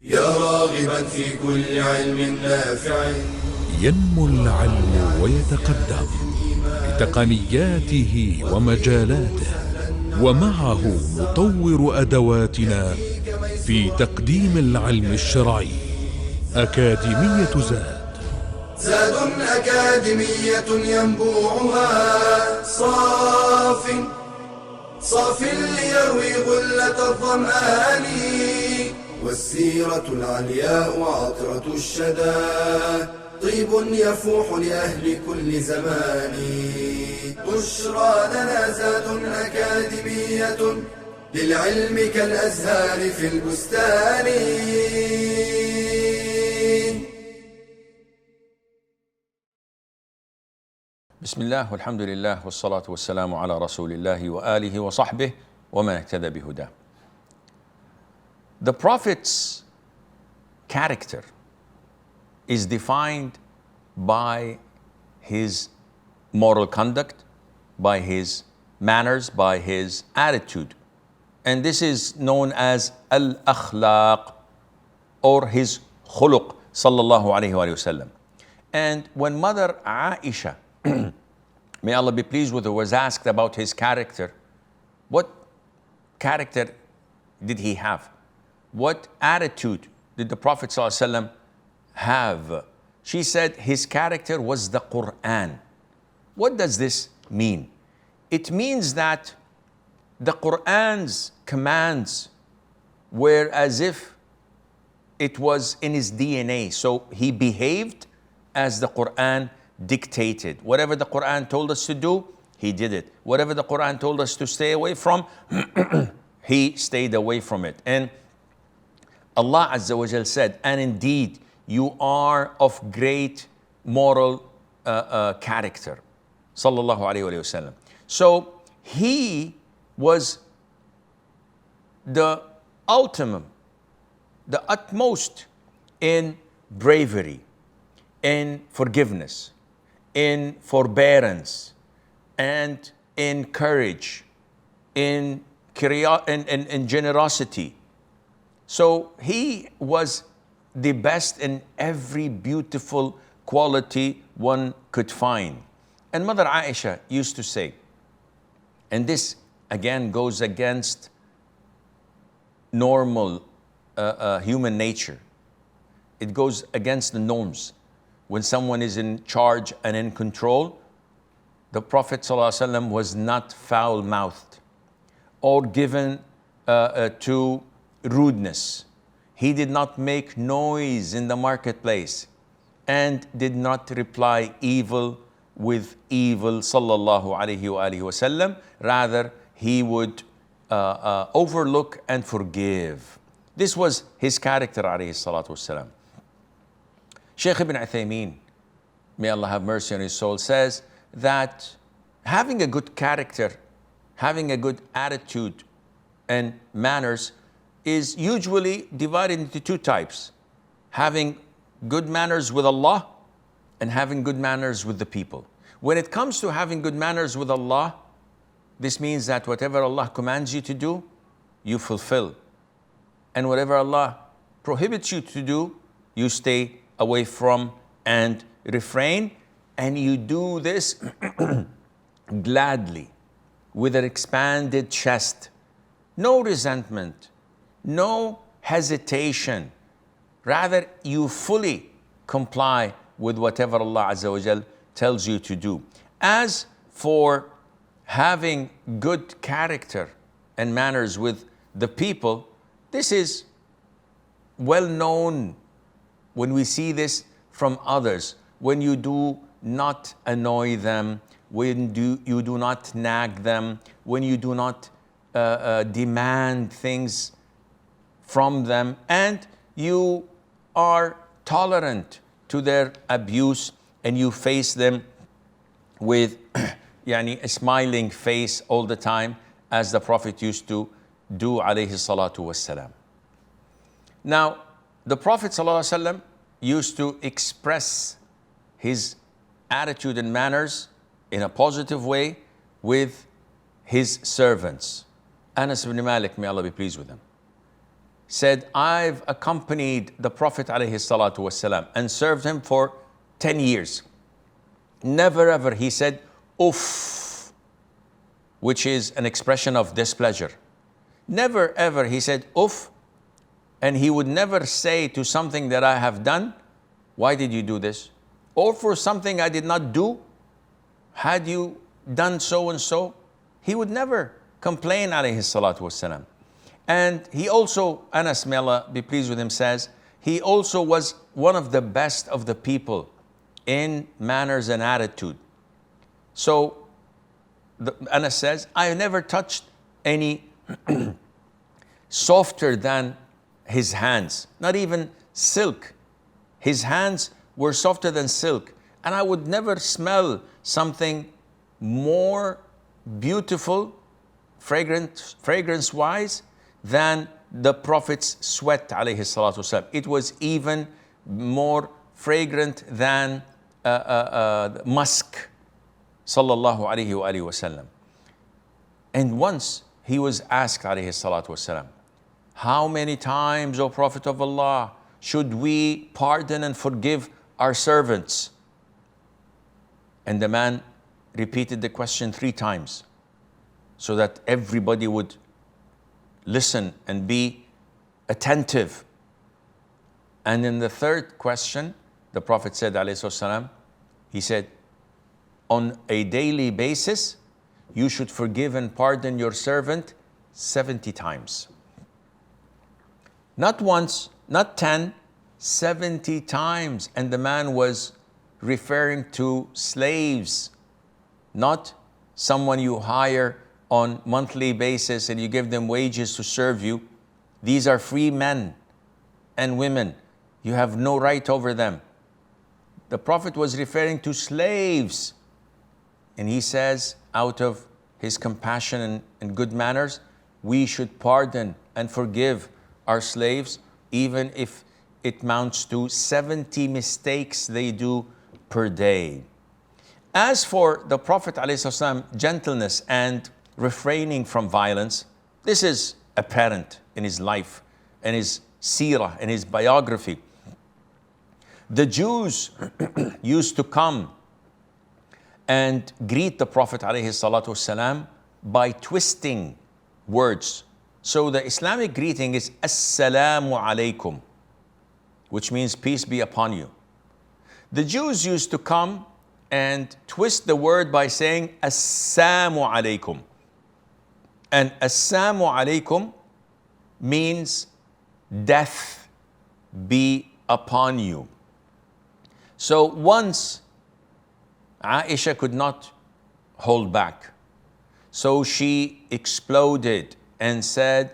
يا راغبا في كل علم نافع. ينمو العلم ويتقدم بتقنياته ومجالاته، ومعه نطور أدواتنا في تقديم العلم الشرعي. أكاديمية زاد أكاديمية ينبوعها صاف ليروي غلة الظمآن، والسيرة العلياء عطرة الشدى طيب يفوح لأهل كل زمان. بشرى لنا زاد أكاديمية للعلم كالأزهار في البستان. بسم الله والحمد لله والصلاة والسلام على رسول الله وآله وصحبه ومن اهتدى بهداه. The Prophet's character is defined by his moral conduct, by his manners, by his attitude. And this is known as al-akhlaq, or his khuluq, sallallahu alayhi wa sallam. And when Mother Aisha, may Allah be pleased with her, was asked about his character, what character did he have? What attitude did the Prophet ﷺ have? She said his character was the Quran. What does this mean? It means that the Quran's commands were as if it was in his DNA. So he behaved as the Quran dictated. Whatever the Quran told us to do, he did it. Whatever the Quran told us to stay away from, he stayed away from it. And Allah Azza wa Jal said, and indeed you are of great moral character. Sallallahu alayhi wa sallam. So he was the ultimate, the utmost in bravery, in forgiveness, in forbearance, and in courage, in generosity. So he was the best in every beautiful quality one could find. And Mother Aisha used to say, and this again goes against normal human nature. It goes against the norms. When someone is in charge and in control, the Prophet ﷺ was not foul-mouthed or given to rudeness. He did not make noise in the marketplace and did not reply evil with evil, sallallahu alayhi wa alihi wasallam. Rather, he would overlook and forgive. This was his character, alayhi salatu wasalam. Shaykh ibn Uthaymeen, may Allah have mercy on his soul, says that having a good character, having a good attitude and manners is usually divided into two types: having good manners with Allah and having good manners with the people. When it comes to having good manners with Allah, this means that whatever Allah commands you to do, you fulfill. And whatever Allah prohibits you to do, you stay away from and refrain. And you do this gladly, with an expanded chest. No resentment, no hesitation. Rather, you fully comply with whatever Allah Azza wa Jal tells you to do. As for having good character and manners with the people, this is well known when we see this from others. When you do not annoy them, when you do not nag them, when you do not demand things from them, and you are tolerant to their abuse, and you face them with a smiling face all the time, as the Prophet used to do, alayhi salatu wassalam. Now, the Prophet sallallahu alaihi wasallam used to express his attitude and manners in a positive way with his servants. Anas ibn Malik, may Allah be pleased with him, said, I've accompanied the Prophet ﷺ and served him for 10 years. Never ever, he said, uff, which is an expression of displeasure. Never ever, he said, uff, and he would never say to something that I have done, why did you do this? Or for something I did not do, had you done so and so? He would never complain, alayhi salatu wasalam. And he also, Anas, may Allah be pleased with him, says, he also was one of the best of the people in manners and attitude. So, Anas says, I have never touched any softer than his hands, not even silk. His hands were softer than silk. And I would never smell something more beautiful, fragrance-wise, than the Prophet's sweat, alayhi salatu wasalam. It was even more fragrant than musk, sallallahu alayhi wa wasallam. And once he was asked, alayhi salatu wasalam, how many times, O Prophet of Allah, should we pardon and forgive our servants? And the man repeated the question 3 times so that everybody would listen and be attentive. And in the 3rd question, the Prophet said, alayhi salam, he said, on a daily basis, you should forgive and pardon your servant 70 times. Not once, not 10, 70 times. And the man was referring to slaves, not someone you hire on monthly basis and you give them wages to serve you. These are free men and women. You have no right over them. The Prophet was referring to slaves. And he says, out of his compassion and good manners, we should pardon and forgive our slaves, even if it amounts to 70 mistakes they do per day. As for the Prophet ﷺ, gentleness and refraining from violence, this is apparent in his life and his seerah and his biography. The Jews used to come and greet the Prophet ﷺ by twisting words. So the Islamic greeting is Assalamu alaikum, which means peace be upon you. The Jews used to come and twist the word by saying Assalamu alaikum. And Assalamu alaikum means death be upon you. So once Aisha could not hold back. So she exploded and said,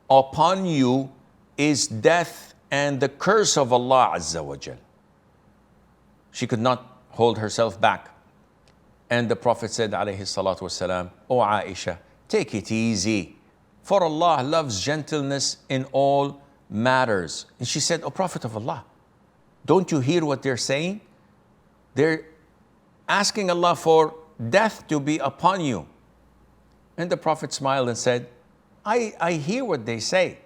upon you is death and the curse of Allah Azza wa Jal. She could not hold herself back. And the Prophet said, alayhi salatu wasalam, O Aisha, take it easy, for Allah loves gentleness in all matters. And she said, O Prophet of Allah, don't you hear what they're saying? They're asking Allah for death to be upon you. And the Prophet smiled and said, I hear what they say.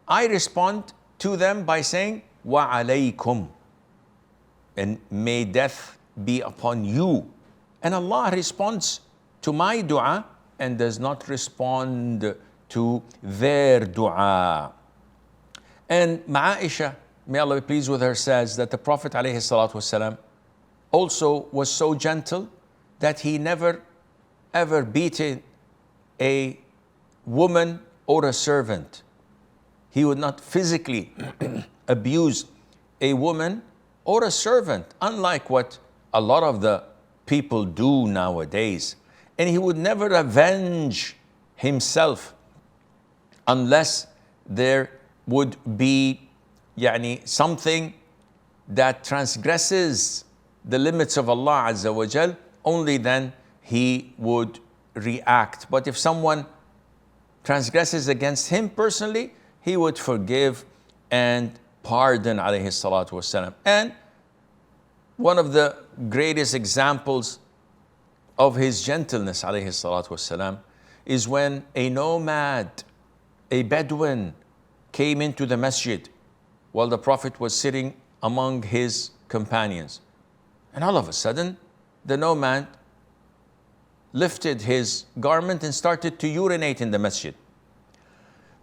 I respond to them by saying, wa alaykum, and may death be upon you. And Allah responds to my dua and does not respond to their dua. And Aisha, may Allah be pleased with her, says that the Prophet ﷺ also was so gentle that he never ever beaten a woman or a servant. He would not physically abuse a woman or a servant, unlike what a lot of the people do nowadays. And he would never avenge himself unless there would be something that transgresses the limits of Allah Azza wa Jal. Only then he would react. But if someone transgresses against him personally, he would forgive and pardon, alayhi salatu wasalam. And one of the greatest examples of his gentleness, alayhi salatu wasalam, is when a nomad a Bedouin came into the masjid while the Prophet was sitting among his companions. And all of a sudden, the nomad lifted his garment and started to urinate in the masjid.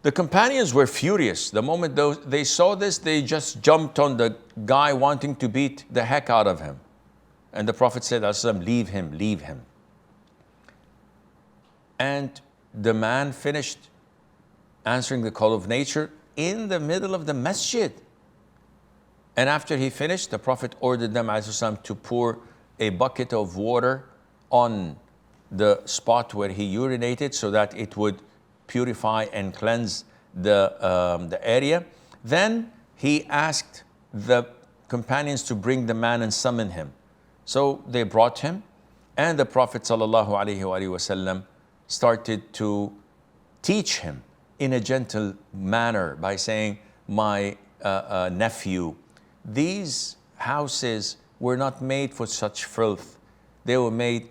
The companions were furious. The moment they saw this, they just jumped on the guy wanting to beat the heck out of him. And the Prophet said, leave him, leave him. And the man finished answering the call of nature in the middle of the masjid. And after he finished, the Prophet ordered them to pour a bucket of water on the spot where he urinated so that it would purify and cleanse the area. Then he asked the companions to bring the man and summon him. So they brought him, and the Prophet ﷺ started to teach him in a gentle manner by saying, my nephew, these houses were not made for such filth. They were made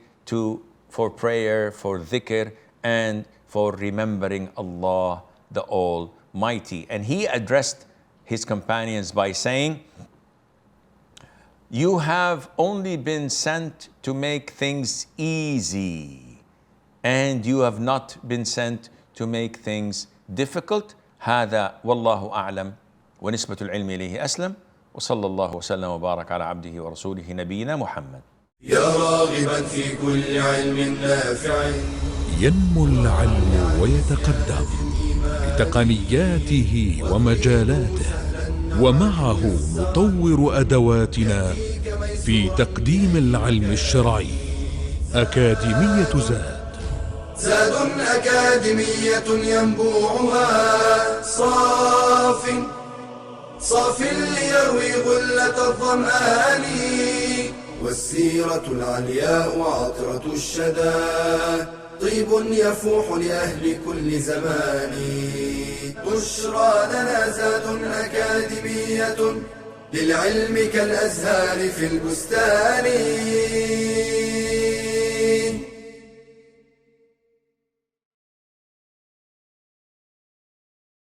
for prayer, for dhikr, and for remembering Allah the Almighty. And he addressed his companions by saying, you have only been sent to make things easy, and you have not been sent to make things difficult. هذا والله أعلم ونسبة العلم إليه أسلم وصلى الله وسلم وبارك على عبده ورسوله نبينا محمد. يا راغبا في كل علم نافع ينمو العلم ويتقدم بتقنياته ومجالاته، ومعه نطور أدواتنا في تقديم العلم الشرعي. أكاديمية زاد أكاديمية ينبوعها صاف ليروي غلة الظمآن، والسيرة العلياء عطرة الشدى طيب يفوح لأهل كل زمان. بشرى لنا زاد أكاديمية للعلم كالأزهار في البستان.